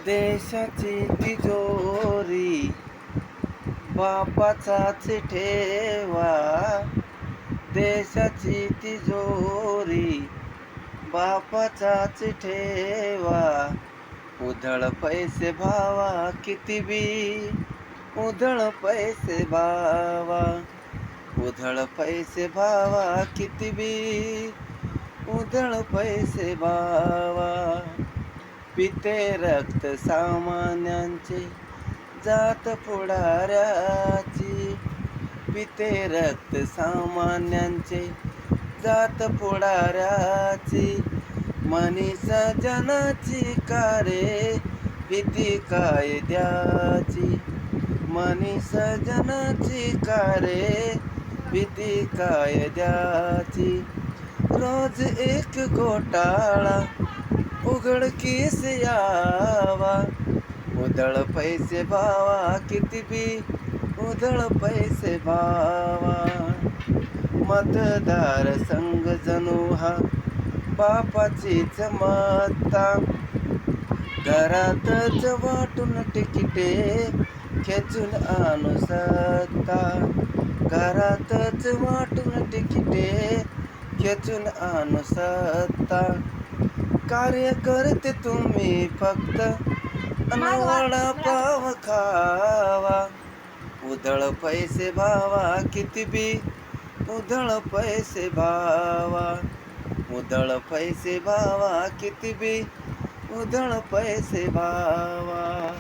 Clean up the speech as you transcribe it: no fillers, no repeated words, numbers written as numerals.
देशाची तिजोरी बापाचाच ठेवा. देशाची तिजोरी बापाचाच ठेवा. उधळ पैसे भावा किती बी, उधळ पैसे भावा. उधळ पैसे भावा किती बी, उधळ पैसे भावा. पिते रक्त सामान्यांचे जात पुढाऱ्याची. पिते रक्त सामान्यांचे जात पुढाऱ्याची. मनीष जनाची कारे भीती कायद्याची. मनीष जनाची कारे भीती कायद्याची. रोज एक घोटाळा उघडकीस यावा. उधळ पैसे भावा किती बी, उधळ पैसे भावा. मतदार संघ जणू हा बापाचीच मत्ता. घरातच वाटून तिकिटे खेचून आणू सत्ता. घरातच वाटून तिकिटे खेचून आणू सत्ता. कार्यकर्ते तुम्ही फक्त वडापाव खावा. उधळ पैसे भावा किती बी, उधळ पैसे भावा. उधळ पैसे भावा किती बी, उधळ पैसे भावा.